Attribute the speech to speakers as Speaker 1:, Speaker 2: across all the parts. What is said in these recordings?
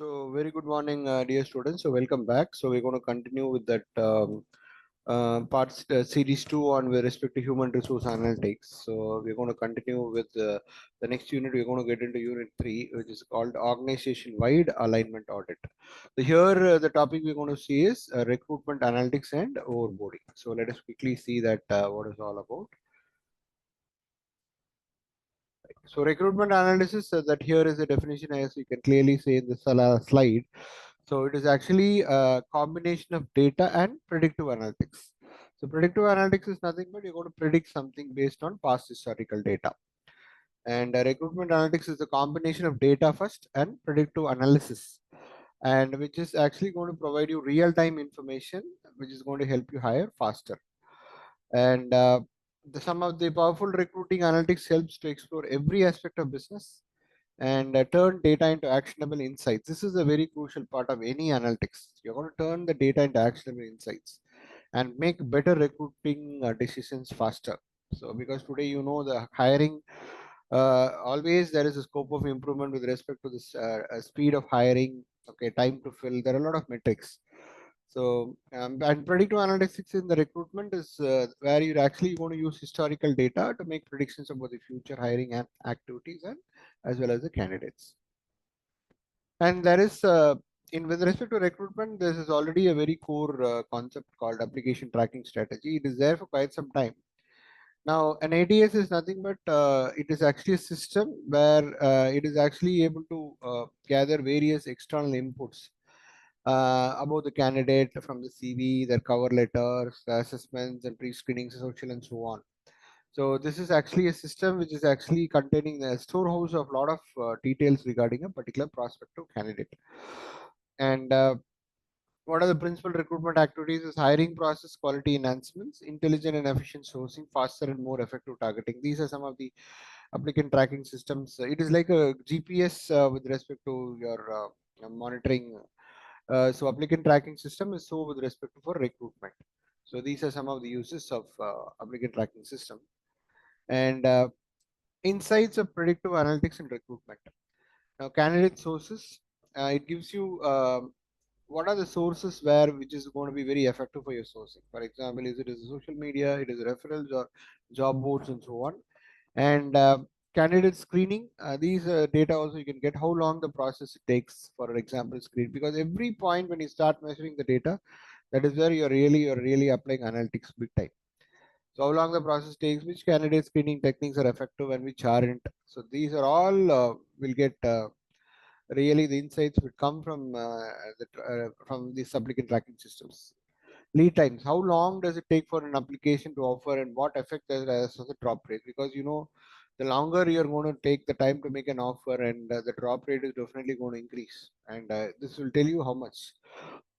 Speaker 1: So very good morning, dear students. So welcome back. So we're going to continue with that parts series 2 on with respect to human resource analytics. So we're going to continue with the next unit. We're going to get into unit 3, which is called organization-wide alignment audit. So here the topic we're going to see is recruitment analytics and overboarding. So let us quickly see that what is all about. So recruitment analysis, that here is the definition as you can clearly see in this slide. So it is actually a combination of data and predictive analytics. So predictive analytics is nothing but you're going to predict something based on past historical data. And recruitment analytics is a combination of data first and predictive analysis, and which is actually going to provide you real-time information, which is going to help you hire faster. And some of the powerful recruiting analytics helps to explore every aspect of business and turn data into actionable insights. This is a very crucial part of any analytics. You're going to turn the data into actionable insights and make better recruiting decisions faster. So because today the hiring, always there is a scope of improvement with respect to this speed of hiring, okay, time to fill. There are a lot of metrics. So and predictive analytics in the recruitment is where you're actually going to use historical data to make predictions about the future hiring and activities, and as well as the candidates. And there is in with respect to recruitment, this is already a very core concept called application tracking strategy. It is there for quite some time. Now, an ATS is nothing but it is actually a system where it is actually able to gather various external inputs about the candidate from the CV, their cover letters, the assessments, and pre-screening, social, and so on. So this is actually a system which is actually containing a storehouse of a lot of details regarding a particular prospective candidate. And what are the principal recruitment activities is hiring process, quality enhancements, intelligent and efficient sourcing, faster and more effective targeting. These are some of the applicant tracking systems. It is like a GPS with respect to your monitoring. So applicant tracking system is so with respect to for recruitment. So these are some of the uses of applicant tracking system. And insights of predictive analytics and recruitment. Now, candidate sources, it gives you what are the sources where which is going to be very effective for your sourcing. For example, is it is social media, it is referrals or job boards and so on. And candidate screening, these data also you can get how long the process takes, for example, screen, because every point when you start measuring the data, that is where you're really applying analytics big time. So how long the process takes, which candidate screening techniques are effective and which aren't. So these are all will get really the insights will come from these applicant tracking systems. Lead times, how long does it take for an application to offer and what effect does it has on the drop rate? Because the longer you're going to take the time to make an offer, and the drop rate is definitely going to increase, and this will tell you how much.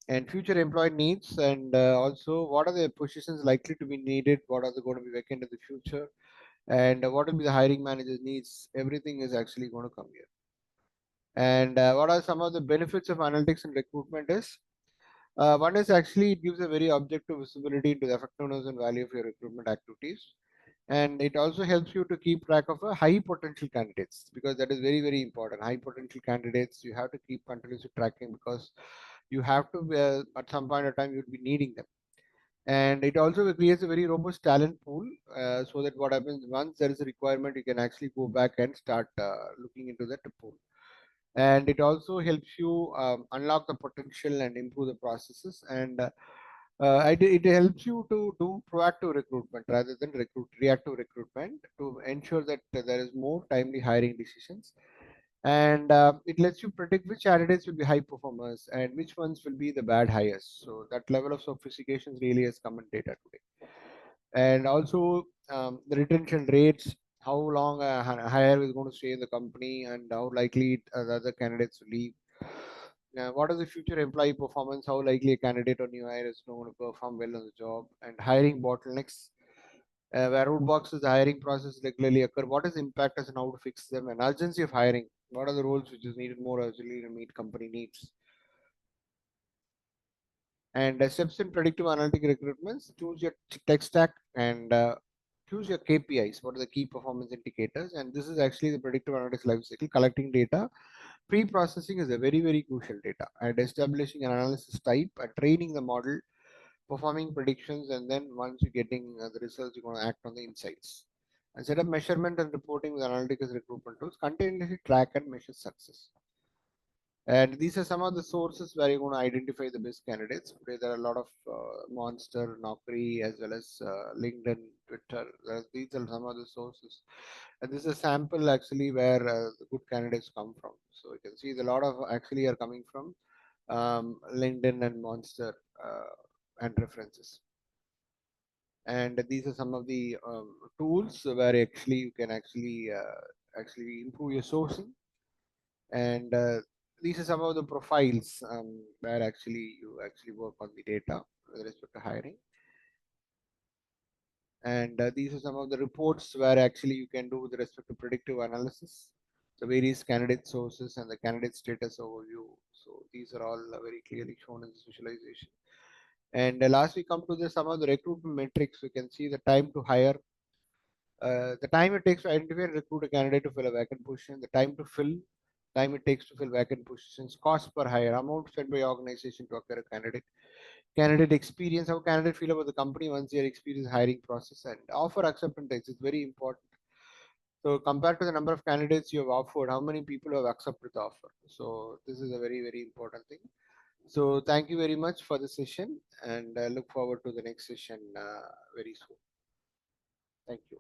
Speaker 1: And future employee needs, and also what are the positions likely to be needed, what are they going to be vacant in the future, and what will be the hiring manager's needs. Everything is actually going to come here. And what are some of the benefits of analytics and recruitment is, one is actually it gives a very objective visibility into the effectiveness and value of your recruitment activities. And it also helps you to keep track of a high potential candidates, because that is very important. High potential candidates you have to keep continuously tracking, because you have to at some point of time you'll be needing them. And it also creates a very robust talent pool, so that what happens once there is a requirement, you can actually go back and start looking into that pool. And it also helps you unlock the potential and improve the processes. And it helps you to do proactive recruitment rather than reactive recruitment, to ensure that there is more timely hiring decisions. And it lets you predict which candidates will be high performers and which ones will be the bad hires. So that level of sophistication really has come in data today. And also the retention rates, how long a hire is going to stay in the company, and how likely the other candidates will leave. What is the future employee performance? How likely a candidate or new hire is going to perform well on the job? And hiring bottlenecks, where roadblocks the hiring process regularly occur. What is the impact and how to fix them? And urgency of hiring. What are the roles which is needed more urgently to meet company needs? And steps in predictive analytic recruitments, choose your tech stack, and choose your KPIs. What are the key performance indicators? And this is actually the predictive analytics life cycle, collecting data, pre-processing is a very, very crucial data, and establishing an analysis type and training the model, performing predictions, and then once you're getting the results, you're going to act on the insights. And set up measurement and reporting with analytics recruitment tools, continuously track and measure success. And these are some of the sources where you're going to identify the best candidates. Today, there are a lot of Monster, Naukri, as well as LinkedIn, Twitter. These are some of the sources. And this is a sample actually where the good candidates come from. So you can see a lot of actually are coming from LinkedIn and Monster and references. And these are some of the tools where actually you can actually improve your sourcing. And these are some of the profiles where actually you actually work on the data with respect to hiring. And these are some of the reports where actually you can do with respect to predictive analysis, the various candidate sources and the candidate status overview. So these are all very clearly shown in this visualization. And last we come to the some of the recruitment metrics. We can see the time to hire, the time it takes to identify and recruit a candidate to fill a vacant position, the time it takes to fill vacant positions, cost per hire, amount spent by organization to acquire a candidate, candidate experience, how candidate feel about the company once they experience hiring process, and offer acceptance is very important. So compared to the number of candidates you have offered, how many people have accepted the offer? So this is a very, very important thing. So thank you very much for the session, and I look forward to the next session very soon. Thank you.